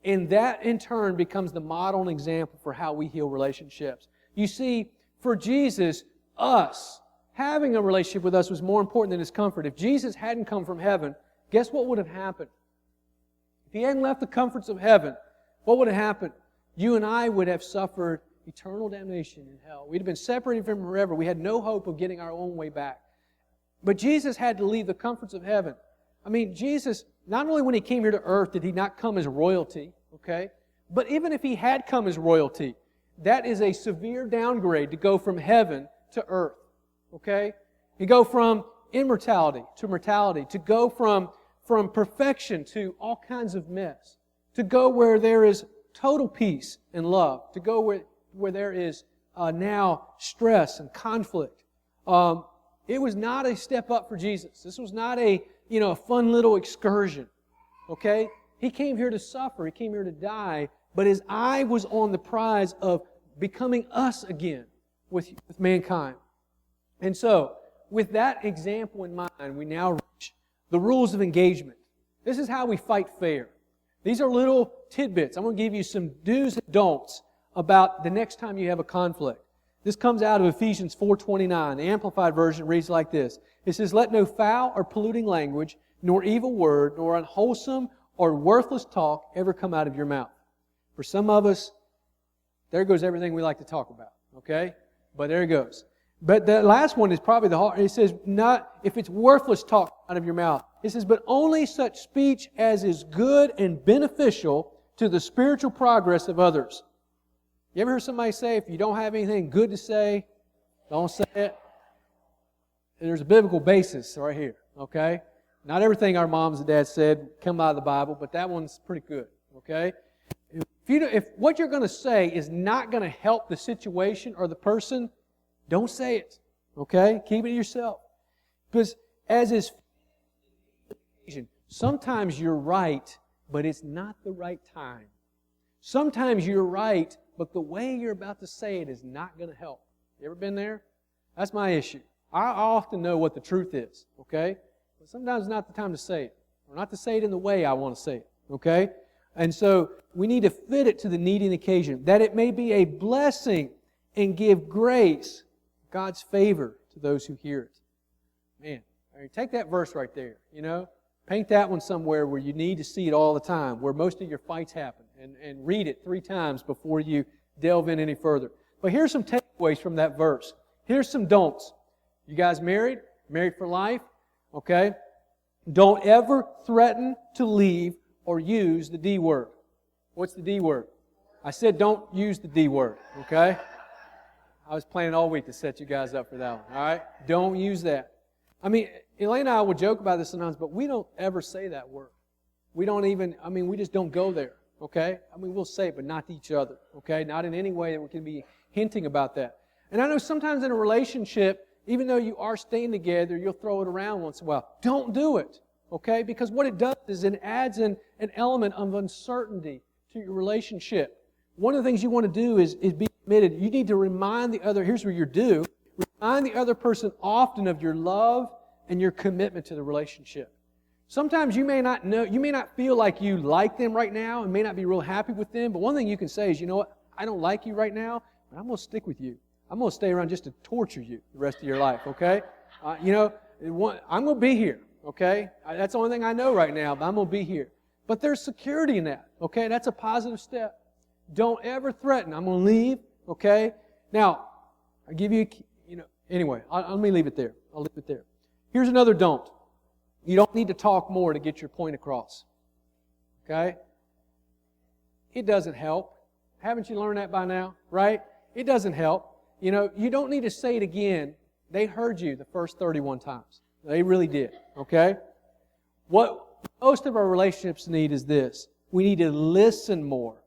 And that in turn becomes the model and example for how we heal relationships. You see, for Jesus, having a relationship with us was more important than His comfort. If Jesus hadn't come from heaven, guess what would have happened? If He hadn't left the comforts of heaven, what would have happened? You and I would have suffered eternal damnation in hell. We'd have been separated from Him forever. We had no hope of getting our own way back. But Jesus had to leave the comforts of heaven. Jesus, not only when He came here to earth did He not come as royalty, okay? But even if He had come as royalty, that is a severe downgrade to go from heaven to earth, okay? You go from immortality to mortality, to go from perfection to all kinds of mess, to go where there is total peace and love, to go where there is now stress and conflict. It was not a step up for Jesus. This was not a fun little excursion, okay? He came here to suffer. He came here to die, but His eye was on the prize of becoming us again with mankind. And so, with that example in mind, we now reach the rules of engagement. This is how we fight fair. These are little tidbits. I'm going to give you some do's and don'ts about the next time you have a conflict. This comes out of Ephesians 4:29. The Amplified Version reads like this. It says, let no foul or polluting language, nor evil word, nor unwholesome or worthless talk ever come out of your mouth. For some of us, there goes everything we like to talk about, okay? But there it goes. But the last one is probably the hard. It says, not if it's worthless talk out of your mouth. It says, but only such speech as is good and beneficial to the spiritual progress of others. You ever heard somebody say, if you don't have anything good to say, don't say it? There's a biblical basis right here, okay? Not everything our moms and dads said come out of the Bible, but that one's pretty good, okay? If what you're going to say is not going to help the situation or the person, don't say it, okay? Keep it to yourself. Because as is, sometimes you're right, but it's not the right time. Sometimes you're right, but the way you're about to say it is not going to help. You ever been there? That's my issue. I often know what the truth is, okay? But sometimes it's not the time to say it, or not to say it in the way I want to say it, okay? And so we need to fit it to the need and occasion, that it may be a blessing and give grace, God's favor to those who hear it. Man, I mean, take that verse right there, paint that one somewhere where you need to see it all the time, where most of your fights happen, and read it 3 times before you delve in any further. But here's some takeaways from that verse. Here's some don'ts. You guys married? Married for life? Okay? Don't ever threaten to leave or use the D word. What's the D word? I said don't use the D word, okay? I was planning all week to set you guys up for that one, all right? Don't use that. I mean, Elaine and I will joke about this sometimes, but we don't ever say that word. We just don't go there, okay? We'll say it, but not to each other, okay? Not in any way that we can be hinting about that. And I know sometimes in a relationship, even though you are staying together, you'll throw it around once in a while. Don't do it, okay? Because what it does is it adds an element of uncertainty to your relationship. One of the things you want to do is be committed. You need to remind the other, here's what you're due, remind the other person often of your love and your commitment to the relationship. Sometimes you may not know, you may not feel like you like them right now and may not be real happy with them, but one thing you can say is, you know what, I don't like you right now, but I'm going to stick with you. I'm going to stay around just to torture you the rest of your life, okay? I'm going to be here, okay? That's the only thing I know right now, but I'm going to be here. But there's security in that, okay? That's a positive step. Don't ever threaten. I'm going to leave, okay? Now, I'll give you, anyway, let me leave it there. I'll leave it there. Here's another don't. You don't need to talk more to get your point across, okay? It doesn't help. Haven't you learned that by now, right? It doesn't help. You don't need to say it again. They heard you the first 31 times. They really did, okay? What most of our relationships need is this. We need to listen more.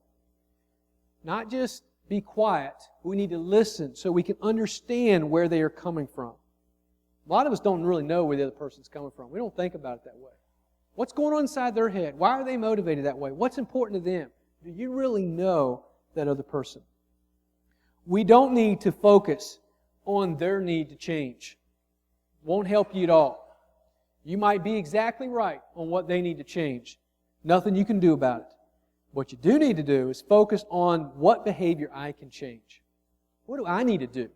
Not just be quiet. We need to listen so we can understand where they are coming from. A lot of us don't really know where the other person's coming from. We don't think about it that way. What's going on inside their head? Why are they motivated that way? What's important to them? Do you really know that other person? We don't need to focus on their need to change. Won't help you at all. You might be exactly right on what they need to change. Nothing you can do about it. What you do need to do is focus on what behavior I can change. What do I need to do?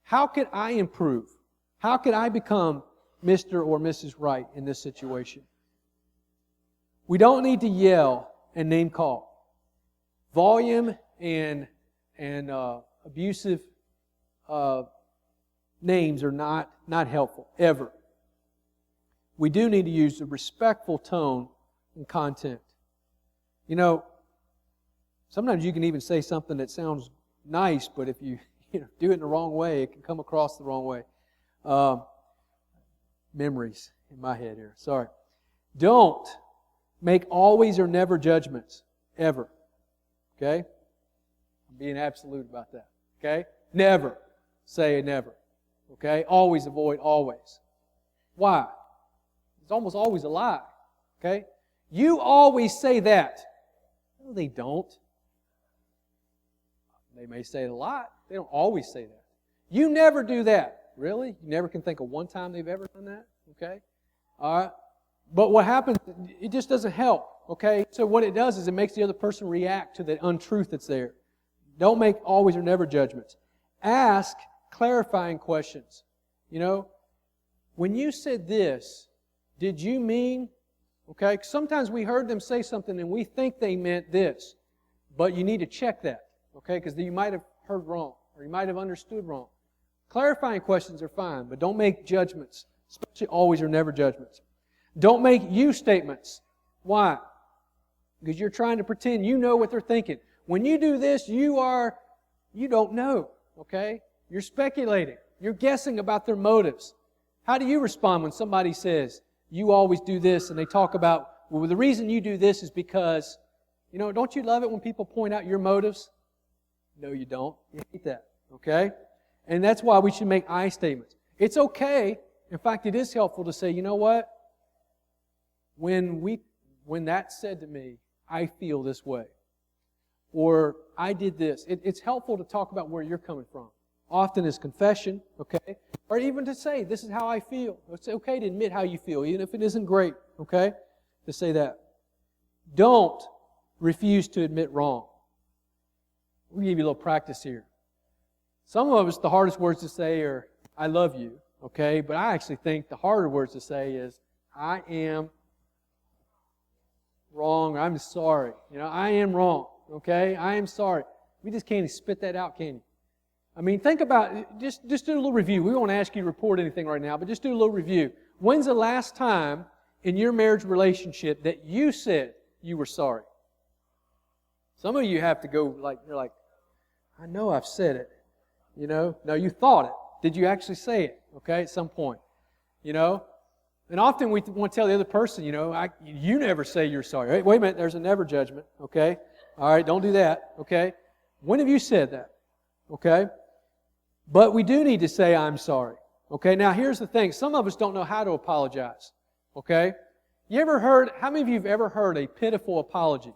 How can I improve? How can I become Mr. or Mrs. Right in this situation? We don't need to yell and name call. Volume and abusive names are not helpful, ever. We do need to use a respectful tone and content. Sometimes you can even say something that sounds nice, but if you do it in the wrong way, it can come across the wrong way. Memories in my head here. Sorry. Don't make always or never judgments, ever. Okay? I'm being absolute about that. Okay? Never say never. Okay? Always avoid always. Why? It's almost always a lie. Okay? You always say that. No, they don't. They may say it a lot. They don't always say that. You never do that. Really? You never can think of one time they've ever done that? Okay? All right? But what happens, it just doesn't help. Okay? So what it does is it makes the other person react to the untruth that's there. Don't make always or never judgments. Ask clarifying questions. When you said this, did you mean? Okay? Sometimes we heard them say something and we think they meant this. But you need to check that. Okay? Because you might have heard wrong or you might have understood wrong. Clarifying questions are fine, but don't make judgments, especially always or never judgments. Don't make you statements. Why? Because you're trying to pretend you know what they're thinking. When you do this, you don't know, okay? You're speculating. You're guessing about their motives. How do you respond when somebody says, you always do this, and they talk about, well, the reason you do this is because, don't you love it when people point out your motives? No, you don't. You hate that, okay? And that's why we should make I statements. It's okay. In fact, it is helpful to say, you know what? When that's said to me, I feel this way. Or I did this. It's helpful to talk about where you're coming from. Often is confession, okay? Or even to say, this is how I feel. It's okay to admit how you feel, even if it isn't great, okay? To say that. Don't refuse to admit wrong. We'll give you a little practice here. Some of us, the hardest words to say are, I love you, okay? But I actually think the harder words to say is, I am wrong, I'm sorry. I am wrong, okay? I am sorry. We just can't spit that out, can you? I mean, think about, just do a little review. We won't ask you to report anything right now, but just do a little review. When's the last time in your marriage relationship that you said you were sorry? Some of you have to go you're like, I know I've said it. No, you thought it. Did you actually say it? Okay, at some point. And often we want to tell the other person, you never say you're sorry. Hey, wait a minute, there's a never judgment. Okay? All right, don't do that. Okay? When have you said that? Okay? But we do need to say, I'm sorry. Okay? Now, here's the thing. Some of us don't know how to apologize. Okay? How many of you have ever heard a pitiful apology?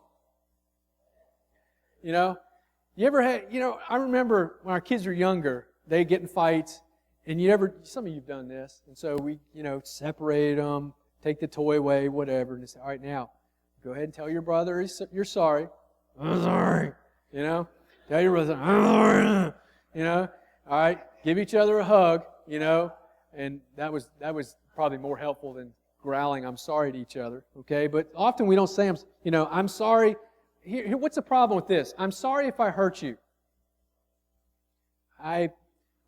You ever had, I remember when our kids were younger, they'd get in fights, and some of you have done this, and so we, separate them, take the toy away, whatever, and say, all right, now, go ahead and tell your brother you're sorry. I'm sorry. Tell your brother, I'm sorry. All right, give each other a hug, and that was probably more helpful than growling, I'm sorry to each other, okay? But often we don't say, I'm sorry. Here, what's the problem with this? I'm sorry if I hurt you. I'm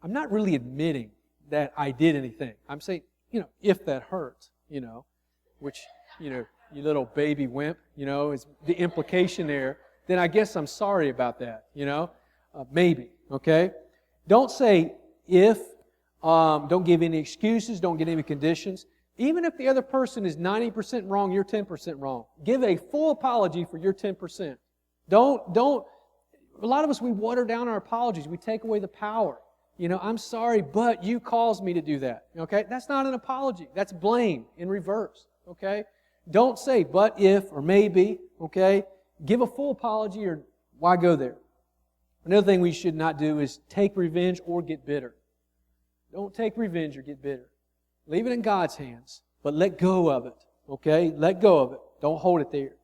not really admitting that I did anything. I'm saying, if that hurts, which, you little baby wimp, is the implication there, then I guess I'm sorry about that, maybe, okay? Don't say if, don't give any excuses, don't give any conditions. Even if the other person is 90% wrong, you're 10% wrong. Give a full apology for your 10%. Don't, a lot of us, we water down our apologies. We take away the power. I'm sorry, but you caused me to do that. Okay? That's not an apology. That's blame in reverse. Okay? Don't say, but if, or maybe. Okay? Give a full apology, or why go there? Another thing we should not do is take revenge or get bitter. Don't take revenge or get bitter. Leave it in God's hands, but let go of it. Okay? Let go of it. Don't hold it there.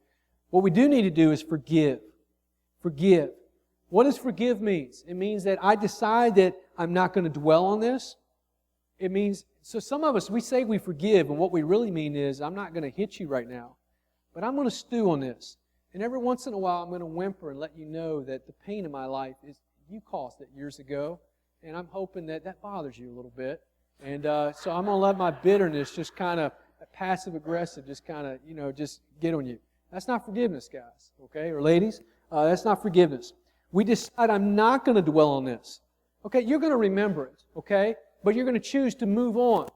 What we do need to do is forgive. Forgive. What does forgive mean? It means that I decide that I'm not going to dwell on this. It means, so some of us, we say we forgive, and what we really mean is, I'm not going to hit you right now, but I'm going to stew on this. And every once in a while, I'm going to whimper and let you know that the pain in my life is, you caused it years ago, and I'm hoping that bothers you a little bit. And so I'm going to let my bitterness just kind of, passive-aggressive, just kind of, just get on you. That's not forgiveness, guys, okay? Or ladies, that's not forgiveness. We decide I'm not going to dwell on this. Okay, you're going to remember it, okay? But you're going to choose to move on.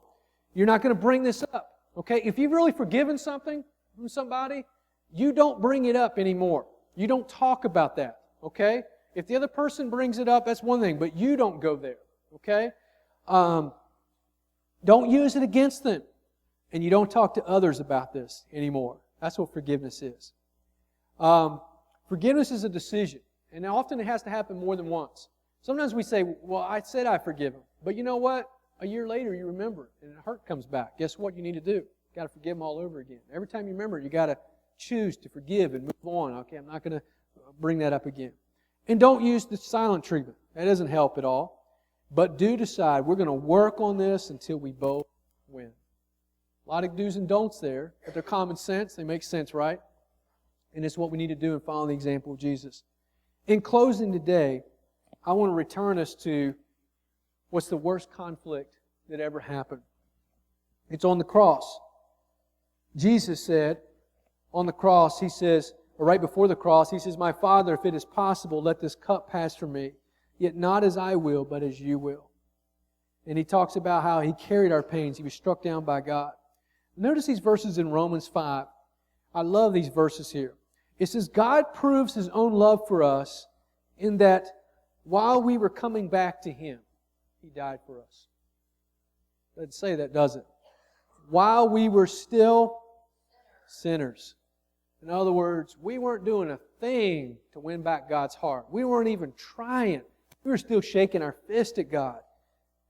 You're not going to bring this up, okay? If you've really forgiven something from somebody, you don't bring it up anymore. You don't talk about that, okay? If the other person brings it up, that's one thing, but you don't go there, okay? Don't use it against them. And you don't talk to others about this anymore. That's what forgiveness is. Forgiveness is a decision. And often it has to happen more than once. Sometimes we say, well, I said I forgive him. But you know what? A year later you remember it, and the hurt comes back. Guess what you need to do? You've got to forgive him all over again. Every time you remember it, you've got to choose to forgive and move on. Okay, I'm not going to bring that up again. And don't use the silent treatment. That doesn't help at all. But do decide, we're going to work on this until we both win. A lot of do's and don'ts there, but they're common sense. They make sense, right? And it's what we need to do in following the example of Jesus. In closing today, I want to return us to what's the worst conflict that ever happened. It's on the cross. Jesus said on the cross, He says, or right before the cross, He says, "My Father, if it is possible, let this cup pass from me. Yet not as I will, but as you will." And He talks about how He carried our pains. He was struck down by God. Notice these verses in Romans 5. I love these verses here. It says, God proves His own love for us in that while we were coming back to Him, He died for us. Doesn't say that, does it? While we were still sinners. In other words, we weren't doing a thing to win back God's heart. We weren't even trying. We were still shaking our fist at God.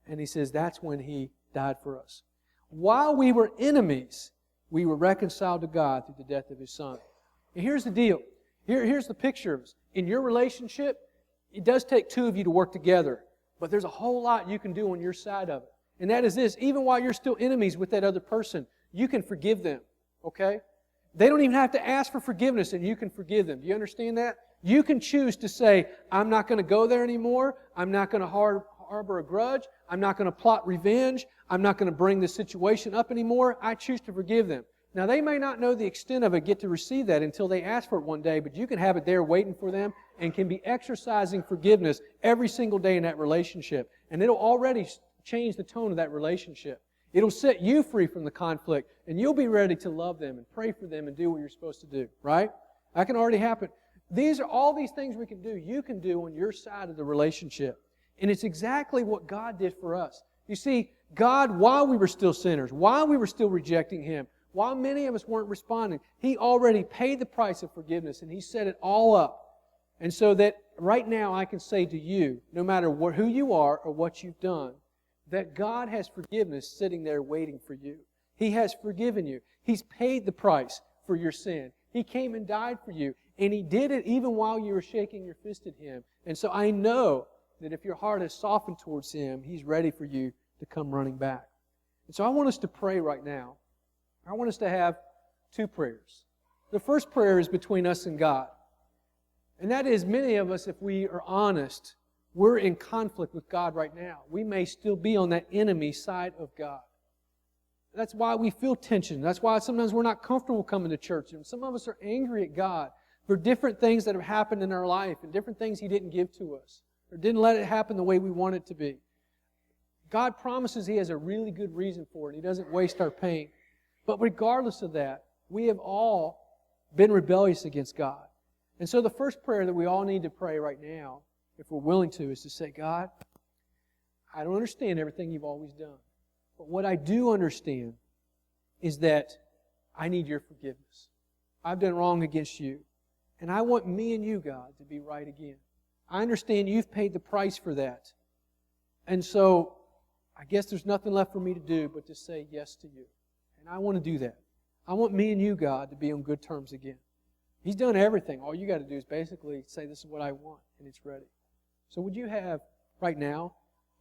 And He says that's when He died for us. While we were enemies, we were reconciled to God through the death of His Son. And here's the deal. Here's the picture of us. In your relationship, it does take two of you to work together. But there's a whole lot you can do on your side of it. And that is this. Even while you're still enemies with that other person, you can forgive them. Okay? They don't even have to ask for forgiveness, and you can forgive them. Do you understand that? You can choose to say, I'm not going to go there anymore. I'm not going to harbor a grudge. I'm not going to plot revenge. I'm not going to bring this situation up anymore. I choose to forgive them. Now, they may not know the extent of it, get to receive that until they ask for it one day, but you can have it there waiting for them and can be exercising forgiveness every single day in that relationship. And it'll already change the tone of that relationship. It'll set you free from the conflict, and you'll be ready to love them and pray for them and do what you're supposed to do, right? That can already happen. These are all these things we can do, you can do on your side of the relationship. And it's exactly what God did for us. You see, God, while we were still sinners, while we were still rejecting Him, while many of us weren't responding, He already paid the price of forgiveness, and He set it all up. And so that right now I can say to you, no matter who you are or what you've done, that God has forgiveness sitting there waiting for you. He has forgiven you. He's paid the price for your sin. He came and died for you. And He did it even while you were shaking your fist at Him. And so I know that if your heart is softened towards Him, He's ready for you to come running back. And so I want us to pray right now. I want us to have two prayers. The first prayer is between us and God. And that is, many of us, if we are honest, we're in conflict with God right now. We may still be on that enemy side of God. That's why we feel tension. That's why sometimes we're not comfortable coming to church. And some of us are angry at God for different things that have happened in our life and different things He didn't give to us or didn't let it happen the way we want it to be. God promises He has a really good reason for it. He doesn't waste our pain. But regardless of that, we have all been rebellious against God. And so the first prayer that we all need to pray right now, if we're willing to, is to say, God, I don't understand everything You've always done. But what I do understand is that I need Your forgiveness. I've done wrong against You. And I want me and You, God, to be right again. I understand You've paid the price for that. And so I guess there's nothing left for me to do but to say yes to You. And I want to do that. I want me and You, God, to be on good terms again. He's done everything. All you got to do is basically say, this is what I want, and it's ready. So would you have, right now,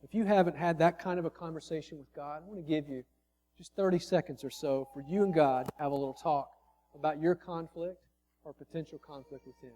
if you haven't had that kind of a conversation with God, I want to give you just 30 seconds or so for you and God to have a little talk about your conflict or potential conflict with Him.